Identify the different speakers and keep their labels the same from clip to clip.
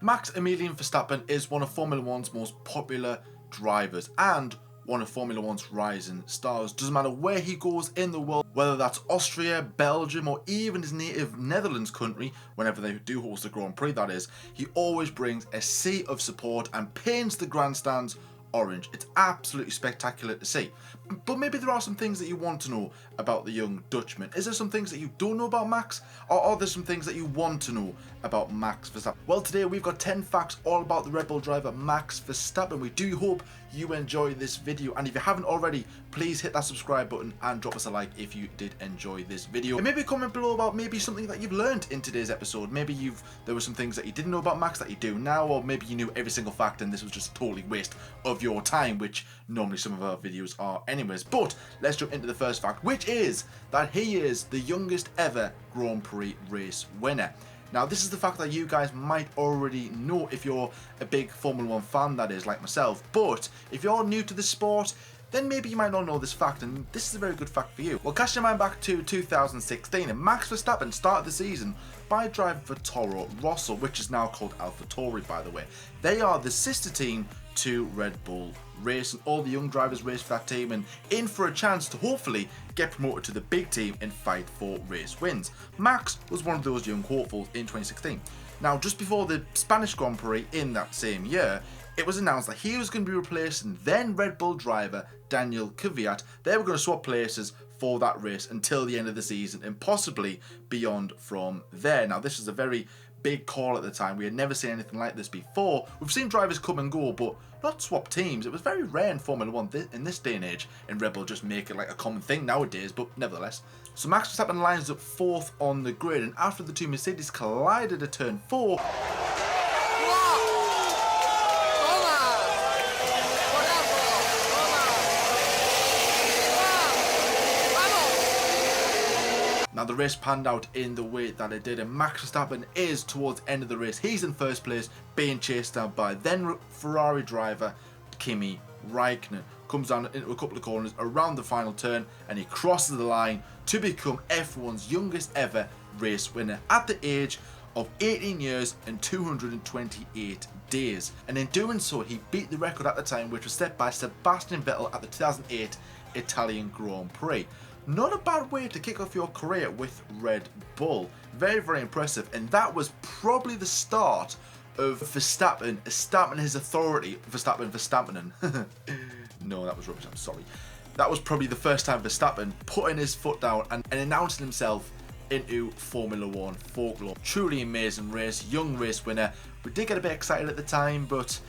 Speaker 1: Max Emilian Verstappen is one of Formula One's most popular drivers and one of Formula One's rising stars. Doesn't matter where he goes in the world, whether that's Austria, Belgium, or even his native Netherlands country, whenever they do host a Grand Prix that is, he always brings a sea of support and paints the grandstands orange. It's absolutely spectacular to see. But maybe there are some things that you want to know about the young Dutchman. Is there some things that you don't know about Max? Or are there some things that you want to know about Max Verstappen? Well, today we've got 10 facts all about the Red Bull driver Max Verstappen. We do hope you enjoy this video, and if you haven't already, please hit that subscribe button and drop us a like if you did enjoy this video. And maybe comment below about maybe something that you've learned in today's episode. Maybe there were some things that you didn't know about Max that you do now, or maybe you knew every single fact and this was just a totally waste of your time, which normally some of our videos are anyways. But let's jump into the first fact, which is that he is the youngest ever Grand Prix race winner. Now, this is the fact that you guys might already know if you're a big Formula 1 fan, that is, like myself. But if you're new to the sport, then maybe you might not know this fact, and this is a very good fact for you. Well, cast your mind back to 2016, and Max Verstappen started the season by driving for Toro Rosso, which is now called AlphaTauri, by the way. They are the sister team to Red Bull Racing. All the young drivers race for that team and in for a chance to hopefully get promoted to the big team and fight for race wins. Max was one of those young hopefuls in 2016. Now, just before the Spanish Grand Prix in that same year, it was announced that he was going to be replacing then Red Bull driver Daniel Kvyat. They were going to swap places for that race until the end of the season and possibly beyond from there. Now, this is a very big call at the time. We had never seen anything like this before. We've seen drivers come and go, but not swap teams. It was very rare in Formula 1 in this day and age, and Red Bull just make it like a common thing nowadays, but nevertheless. So Max Verstappen lines up 4th on the grid, and after the two Mercedes collided at turn 4, now, the race panned out in the way that it did, and Max Verstappen is towards the end of the race. He's in first place, being chased down by then Ferrari driver Kimi Raikkonen. Comes down into a couple of corners around the final turn, and he crosses the line to become F1's youngest ever race winner at the age of 18 years and 228 days. And in doing so, he beat the record at the time, which was set by Sebastian Vettel at the 2008 Italian Grand Prix. Not a bad way to kick off your career with Red Bull. Very, very impressive. And that was probably the start of Verstappen establishing his authority. Verstappen. No, that was rubbish. I'm sorry. That was probably the first time Verstappen putting his foot down and announcing himself into Formula 1 folklore. Truly amazing race. Young race winner. We did get a bit excited at the time, but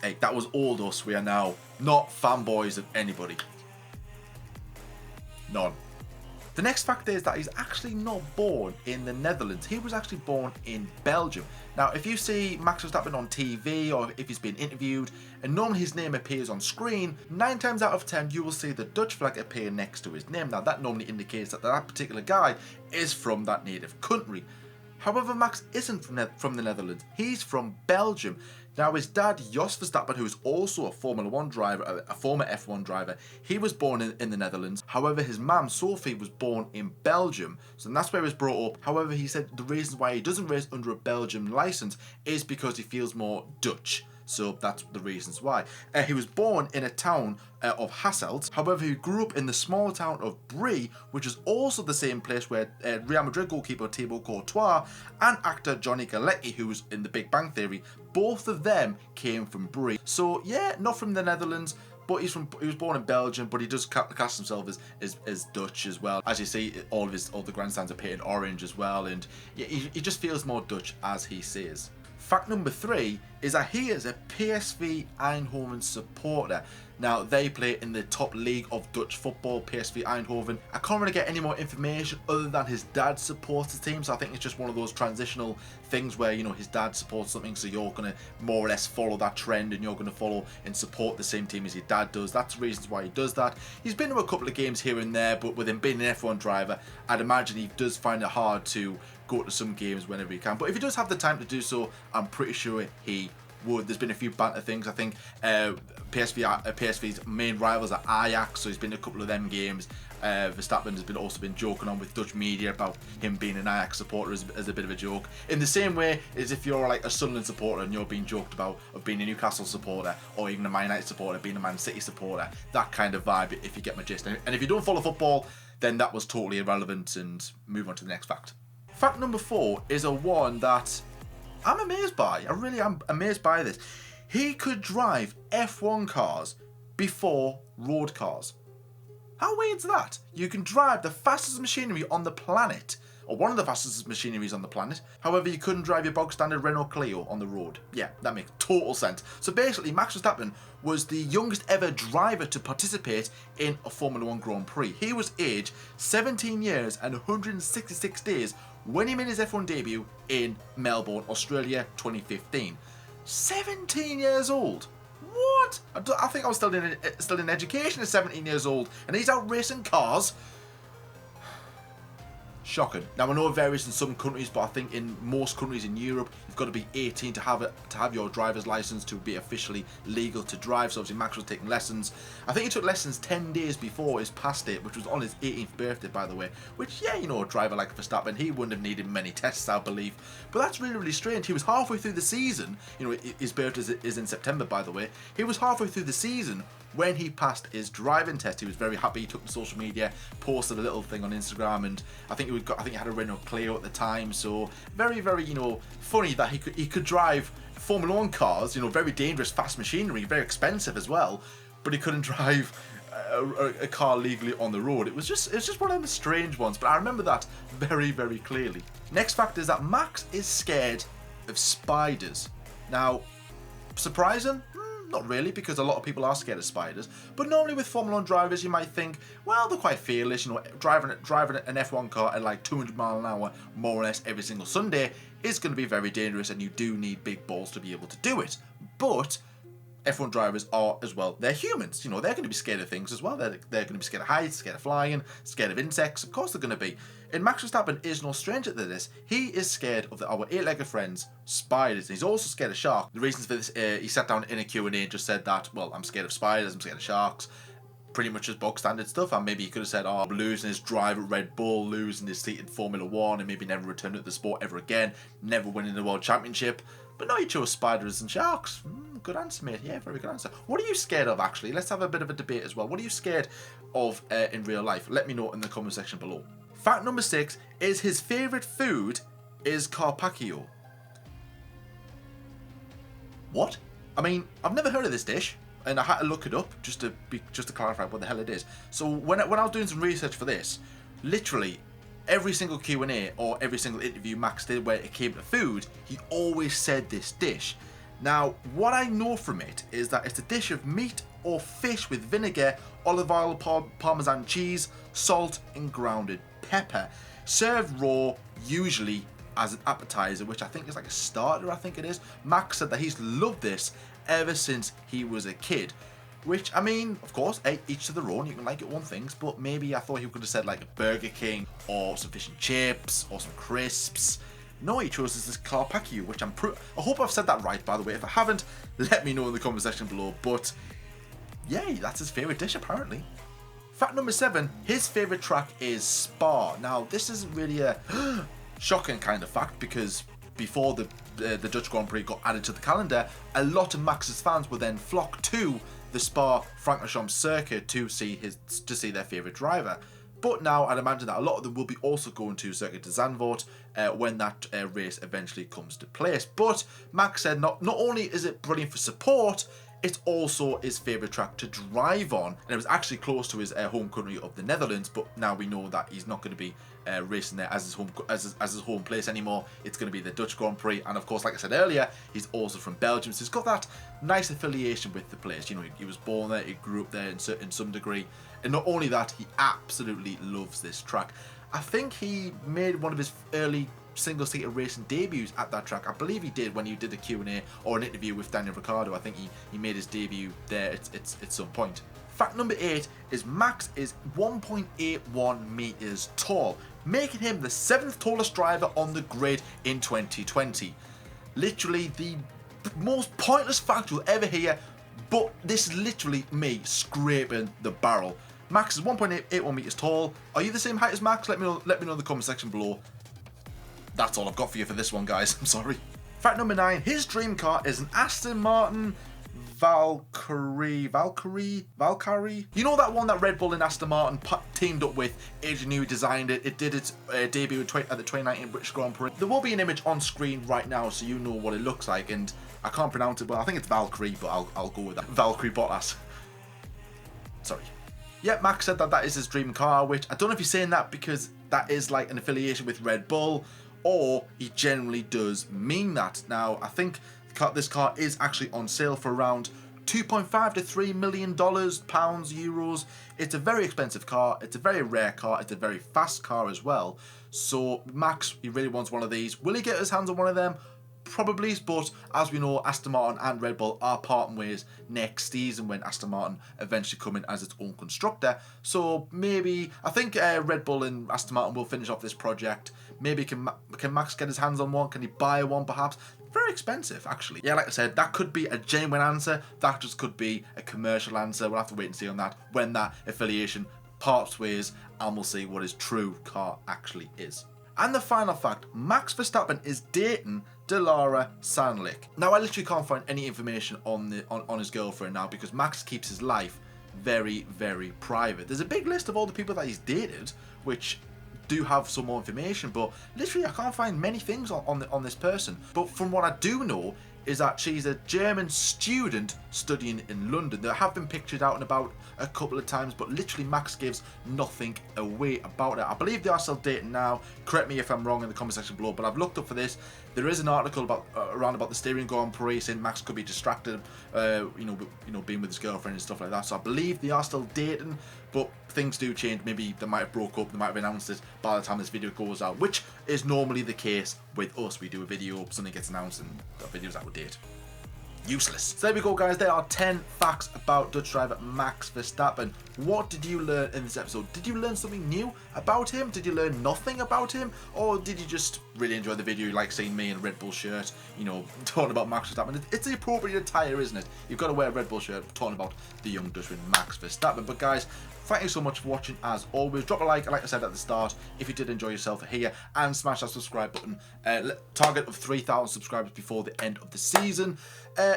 Speaker 1: hey, that was old us. We are now not fanboys of anybody. None. The next fact is that he's actually not born in the Netherlands. He was actually born in Belgium. Now, if you see Max Verstappen on TV or if he's been interviewed and normally his name appears on screen, 9 times out of 10 you will see the Dutch flag appear next to his name. Now, that normally indicates that that particular guy is from that native country. However, Max isn't from the Netherlands. He's from Belgium. Now, his dad, Jos Verstappen, who is also a Formula 1 driver, a former F1 driver, he was born in the Netherlands. However, his mum, Sophie, was born in Belgium. So that's where he was brought up. However, he said the reason why he doesn't race under a Belgian license is because he feels more Dutch. So that's the reasons why. He was born in a town of Hasselt. However, he grew up in the small town of Brie, which is also the same place where Real Madrid goalkeeper Thibaut Courtois and actor Johnny Galecki, who was in The Big Bang Theory, both of them came from Brie. So yeah, not from the Netherlands, but he was born in Belgium, but he does cast himself as Dutch as well. As you see, all the grandstands are painted orange as well, and yeah, he just feels more Dutch, as he says. Fact number 3 is that he is a PSV Eindhoven supporter. Now, they play in the top league of Dutch football, PSV Eindhoven. I can't really get any more information other than his dad supports the team, so I think it's just one of those transitional things where, you know, his dad supports something, so you're going to more or less follow that trend and you're going to follow and support the same team as your dad does. That's the reasons why he does that. He's been to a couple of games here and there, but with him being an F1 driver, I'd imagine he does find it hard to go to some games whenever he can. But if he does have the time to do so, I'm pretty sure he would. There's been a few banter things. I think PSV's main rivals are Ajax, so he's been to a couple of them games. Verstappen has also been joking on with Dutch media about him being an Ajax supporter as a bit of a joke. In the same way as if you're like a Sunderland supporter and you're being joked about of being a Newcastle supporter, or even a Man United supporter being a Man City supporter. That kind of vibe, if you get my gist. And if you don't follow football, then that was totally irrelevant, and move on to the next fact. Fact number 4 is a one that I'm amazed by. I really am amazed by this. He could drive F1 cars before road cars. How weird's that? You can drive the fastest machinery on the planet, or one of the fastest machineries on the planet. However, you couldn't drive your bog standard Renault Clio on the road. Yeah, that makes total sense. So basically, Max Verstappen was the youngest ever driver to participate in a Formula 1 Grand Prix. He was aged 17 years and 166 days when he made his F1 debut in Melbourne, Australia, 2015. 17 years old. What? I think I was still in education at 17 years old, and he's out racing cars. Shocking. Now, I know it varies in some countries, but I think in most countries in Europe, you've got to be 18 to have your driver's license to be officially legal to drive. So obviously Max was taking lessons. I think he took lessons 10 days before his pass date, which was on his 18th birthday, by the way. Which, yeah, you know, a driver like Verstappen, he wouldn't have needed many tests, I believe. But that's really, really strange. He was halfway through the season. You know, his birthday is in September, by the way. He was halfway through the season when he passed his driving test. He was very happy. He took to social media, posted a little thing on Instagram, and I think he had a Renault Clio at the time. So very, very, you know, funny that he could drive Formula 1 cars. You know, very dangerous, fast machinery, very expensive as well. But he couldn't drive a car legally on the road. It was just one of them strange ones. But I remember that very, very clearly. Next fact is that Max is scared of spiders. Now, surprising? Not really, because a lot of people are scared of spiders. But normally with Formula 1 drivers, you might think, well, they're quite fearless. You know, driving an F1 car at like 200 miles an hour, more or less every single Sunday, is going to be very dangerous, and you do need big balls to be able to do it. But F1 drivers are as well. They're humans. You know, they're going to be scared of things as well. They're going to be scared of heights, scared of flying, scared of insects. Of course they're going to be. And Max Verstappen is no stranger to this. He is scared of our 8-legged friends, spiders. And he's also scared of sharks. The reasons for this, he sat down in a Q&A and just said that, well, I'm scared of spiders, I'm scared of sharks. Pretty much just bog standard stuff. And maybe he could have said, oh, losing his drive at Red Bull, losing his seat in Formula 1, and maybe never returning to the sport ever again, never winning the World Championship. But no, he chose spiders and sharks. Good answer, mate. Yeah, very good answer. What are you scared of, actually? Let's have a bit of a debate as well. What are you scared of in real life? Let me know in the comment section below. Fact number 6 is his favourite food is carpaccio. What? I mean, I've never heard of this dish, and I had to look it up just to clarify what the hell it is. So when I was doing some research for this, literally every single Q&A or every single interview Max did where it came to food, he always said this dish. Now, what I know from it is that it's a dish of meat or fish with vinegar, olive oil, parmesan cheese, salt, and grounded pepper, served raw, usually as an appetizer, which I think is like a starter, I think it is. Max said that he's loved this ever since he was a kid. Which, I mean, of course, each to their own. You can like it one things, but maybe I thought he could have said like Burger King or some fish and chips or some crisps. No, he chose this carpaccio, which I hope I've said that right, by the way. If I haven't, let me know in the comment section below. But yay, that's his favourite dish apparently. Fact number 7, his favourite track is Spa. Now, this isn't really a shocking kind of fact, because before the Dutch Grand Prix got added to the calendar, a lot of Max's fans would then flock to the Spa-Francorchamps circuit to see their favourite driver. But now I'd imagine that a lot of them will be also going to Circuit de Zandvoort when that race eventually comes to place. But Max said not only is it brilliant for support, it's also his favourite track to drive on, and it was actually close to his home country of the Netherlands. But now we know that he's not going to be racing there as his home place anymore. It's going to be the Dutch Grand Prix, and of course, like I said earlier, he's also from Belgium, so he's got that nice affiliation with the place. You know, he was born there, he grew up there in some degree, and not only that, he absolutely loves this track. I think he made one of his early single-seater racing debuts at that track. I believe he did when he did a Q&A or an interview with Daniel Ricciardo. I think he made his debut there at some point. Fact number 8 is Max is 1.81 meters tall, making him the 7th tallest driver on the grid in 2020. Literally the most pointless fact you'll ever hear, but this is literally me scraping the barrel. Max is 1.81 meters tall. Are you the same height as Max? Let me know in the comment section below. That's all I've got for you for this one, guys. I'm sorry. Fact number 9, his dream car is an Aston Martin Valkyrie. You know that one that Red Bull and Aston Martin teamed up with? Adrian Newey designed it. It did its debut at the 2019 British Grand Prix. There will be an image on screen right now so you know what it looks like, and I can't pronounce it, but I think it's Valkyrie, but I'll go with that. Valkyrie Bottas. Sorry. Yeah, Max said that that is his dream car, which I don't know if he's saying that because that is like an affiliation with Red Bull, or he generally does mean that. Now, I think this car is actually on sale for around $2.5 to $3 million, pounds, euros. It's a very expensive car. It's a very rare car. It's a very fast car as well. So Max, he really wants one of these. Will he get his hands on one of them? Probably, but as we know, Aston Martin and Red Bull are parting ways next season when Aston Martin eventually come in as its own constructor. So maybe, I think Red Bull and Aston Martin will finish off this project. Maybe can Max get his hands on one? Can he buy one perhaps? Very expensive, actually. Yeah, like I said, that could be a genuine answer. That just could be a commercial answer. We'll have to wait and see on that when that affiliation parts ways, and we'll see what his true car actually is. And the final fact, Max Verstappen is dating DILARA SANLIK. Now, I literally can't find any information on his girlfriend now because Max keeps his life very, very private. There's a big list of all the people that he's dated, which do have some more information, but literally I can't find many things on this person. But from what I do know is that she's a German student studying in London. There have been pictures out and about a couple of times, but literally Max gives nothing away about it. I believe they are still dating now. Correct me if I'm wrong in the comment section below, but I've looked up for this. There is an article about around about the steering Grand Prix saying Max could be distracted, you know, being with his girlfriend and stuff like that. So I believe they are still dating, but things do change. Maybe they might have broke up. They might have announced it by the time this video goes out, which is normally the case with us. We do a video, something gets announced, and that video's out of date. Useless. So there we go, guys. There are 10 facts about Dutch driver Max Verstappen. What did you learn in this episode? Did you learn something new about him? Did you learn nothing about him? Or did you just really enjoy the video? You like seeing me in a Red Bull shirt, you know, talking about Max Verstappen? It's the appropriate attire, isn't it? You've got to wear a Red Bull shirt talking about the young Dutchman Max Verstappen. But guys, thank you so much for watching. As always, drop a like I said at the start, if you did enjoy yourself here, and smash that subscribe button. Target of 3,000 subscribers before the end of the season.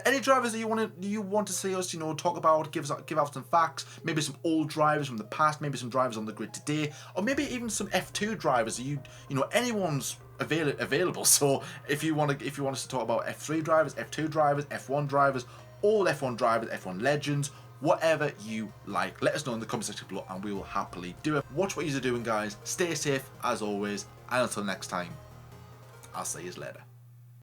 Speaker 1: Any drivers that you want to see us, you know, talk about, give out some facts, maybe some old drivers from the past, maybe some drivers on the grid today, or maybe even some F2 drivers. You know, anyone's available. So if you want us to talk about F3 drivers, F2 drivers, F1 drivers, all F1 drivers, F1 legends, whatever you like, let us know in the comment section below and we will happily do it. Watch what you're doing, guys. Stay safe as always, and until next time, I'll see you later.